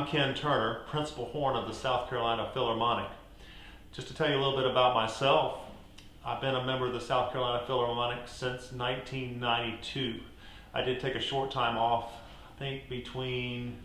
I'm Ken Turner, principal horn of the South Carolina Philharmonic. Just to tell you a little bit about myself, I've been a member of the South Carolina Philharmonic since 1992. I did take a short time off, I think between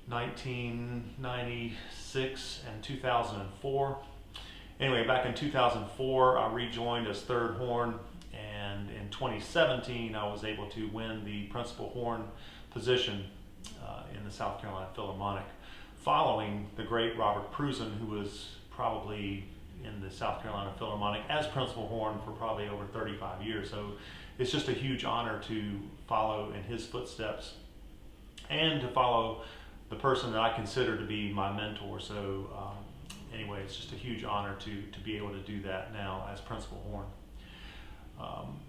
1996 and 2004. Anyway, back in 2004, I rejoined as third horn, and in 2017, I was able to win the principal horn position in the South Carolina Philharmonic, following the great Robert Prusen, who was probably in the South Carolina Philharmonic as principal horn for probably over 35 years. So it's just a huge honor to follow in his footsteps and to follow the person that I consider to be my mentor. So anyway, it's just a huge honor to be able to do that now as principal horn.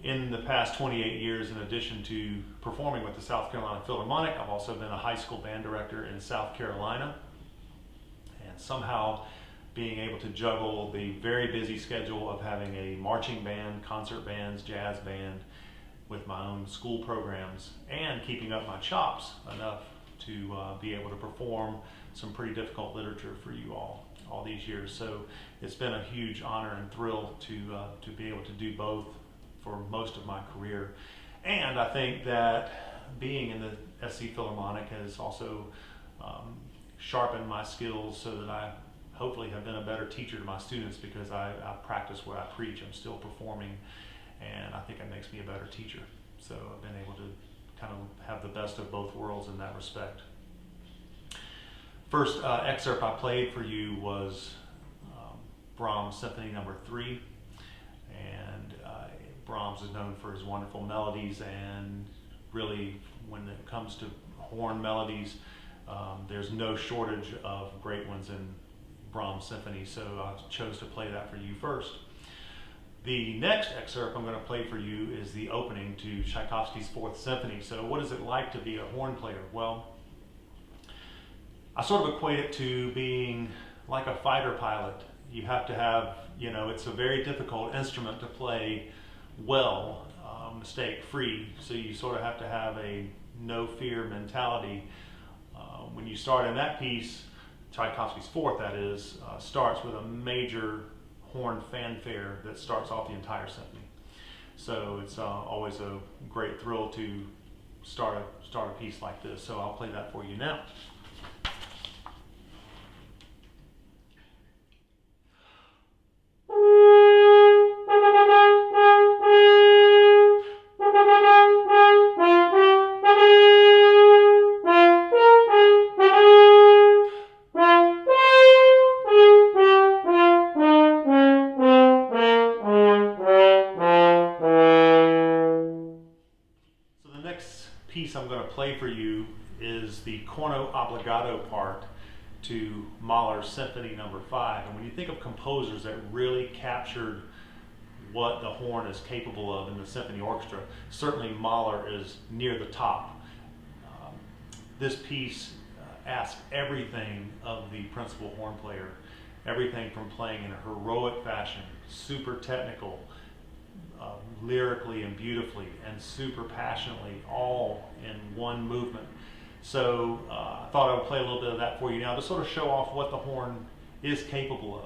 In the past 28 years, in addition to performing with the South Carolina Philharmonic, I've also been a high school band director in South Carolina, and somehow being able to juggle the very busy schedule of having a marching band, concert bands, jazz band with my own school programs, and keeping up my chops enough to be able to perform some pretty difficult literature for you all these years. So it's been a huge honor and thrill to be able to do both for most of my career. And I think that being in the SC Philharmonic has also sharpened my skills so that I hopefully have been a better teacher to my students, because I practice what I preach. I'm still performing, and I think it makes me a better teacher. So I've been able to kind of have the best of both worlds in that respect. First excerpt I played for you was Brahms Symphony No. 3, and Brahms is known for his wonderful melodies, and really when it comes to horn melodies, there's no shortage of great ones in Brahms Symphony, so I chose to play that for you first. The next excerpt I'm going to play for you is the opening to Tchaikovsky's Fourth Symphony. So what is it like to be a horn player? Well, I sort of equate it to being like a fighter pilot. You have to have, it's a very difficult instrument to play well, mistake-free. So you sort of have to have a no-fear mentality. When you start in that piece, Tchaikovsky's Fourth, that is, starts with a major horn fanfare that starts off the entire symphony. So it's always a great thrill to start a piece like this. So I'll play that for you now. Piece I'm going to play for you is the Corno Obligato part to Mahler's Symphony No. 5. And when you think of composers that really captured what the horn is capable of in the symphony orchestra, certainly Mahler is near the top. This piece asks everything of the principal horn player, everything from playing in a heroic fashion, super technical, lyrically and beautifully, and super passionately, all in one movement. So I thought I would play a little bit of that for you now to sort of show off what the horn is capable of.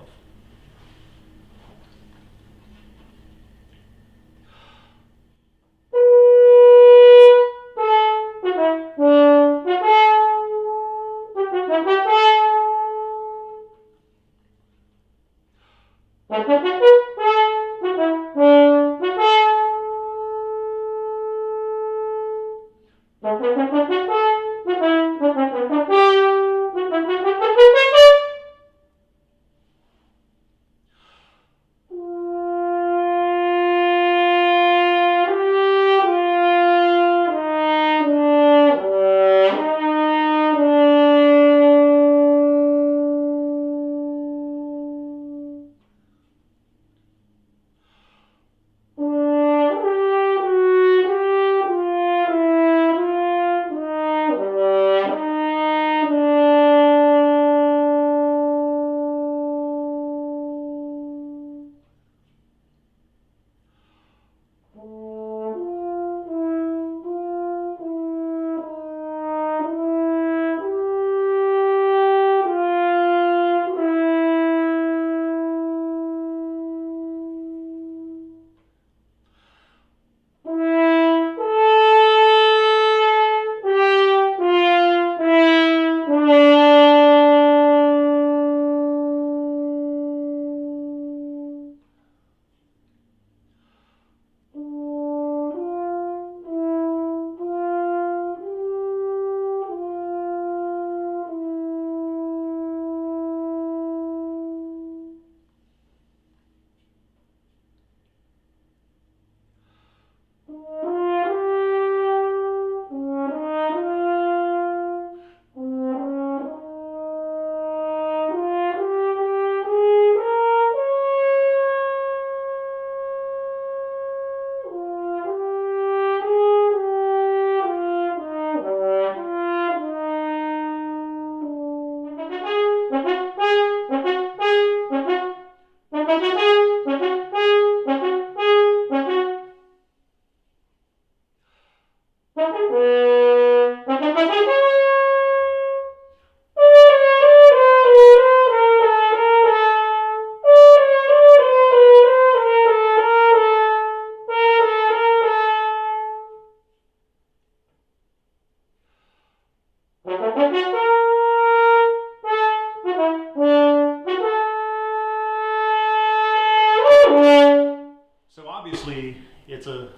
obviously, it's a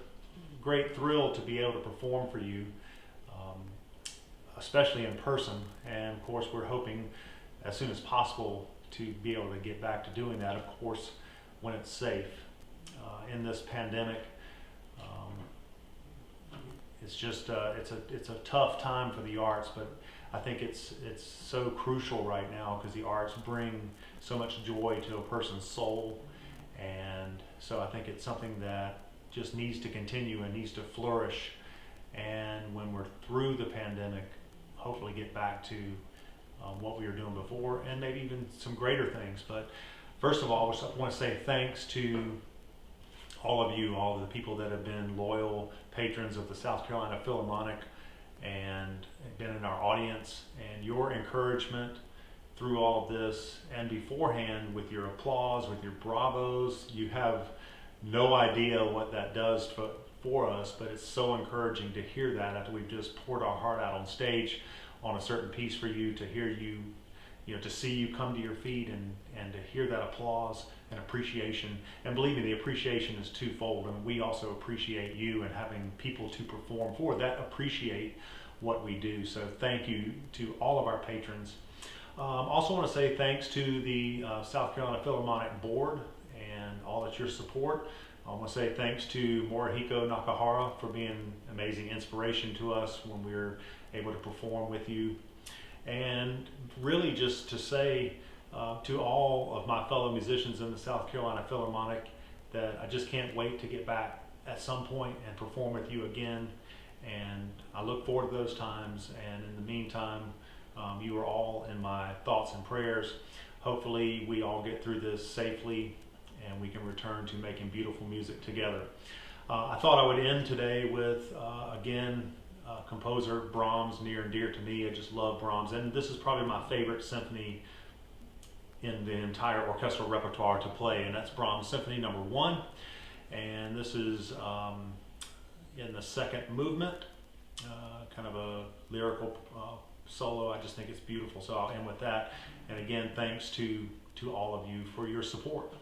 great thrill to be able to perform for you, especially in person. And of course, we're hoping as soon as possible to be able to get back to doing that, of course, when it's safe. In this pandemic, it's just it's a tough time for the arts, but I think it's so crucial right now because the arts bring so much joy to a person's soul, and so I think it's something that just needs to continue and needs to flourish. And when we're through the pandemic, hopefully get back to what we were doing before, and maybe even some greater things. But first of all, I want to say thanks to all of you, all of the people that have been loyal patrons of the South Carolina Philharmonic and been in our audience, and your encouragement through all of this and beforehand with your applause, with your bravos. You have no idea what that does for us, but it's so encouraging to hear that after we've just poured our heart out on stage on a certain piece for you, to hear you, to see you come to your feet and to hear that applause and appreciation. And believe me, the appreciation is twofold. And we also appreciate you and having people to perform for that appreciate what we do. So thank you to all of our patrons. Also want to say thanks to the South Carolina Philharmonic Board and all of your support. I want to say thanks to Morihiko Nakahara for being amazing inspiration to us when we were able to perform with you. And really just to say to all of my fellow musicians in the South Carolina Philharmonic that I just can't wait to get back at some point and perform with you again. And I look forward to those times. And in the meantime, you are all in my thoughts and prayers. Hopefully we all get through this safely and we can return to making beautiful music together. I thought I would end today with, again, composer Brahms, near and dear to me. I just love Brahms, and this is probably my favorite symphony in the entire orchestral repertoire to play, and that's Brahms Symphony No. 1. And this is in the second movement, kind of a lyrical solo. I just think it's beautiful, so I'll end with that. And again, thanks to all of you for your support.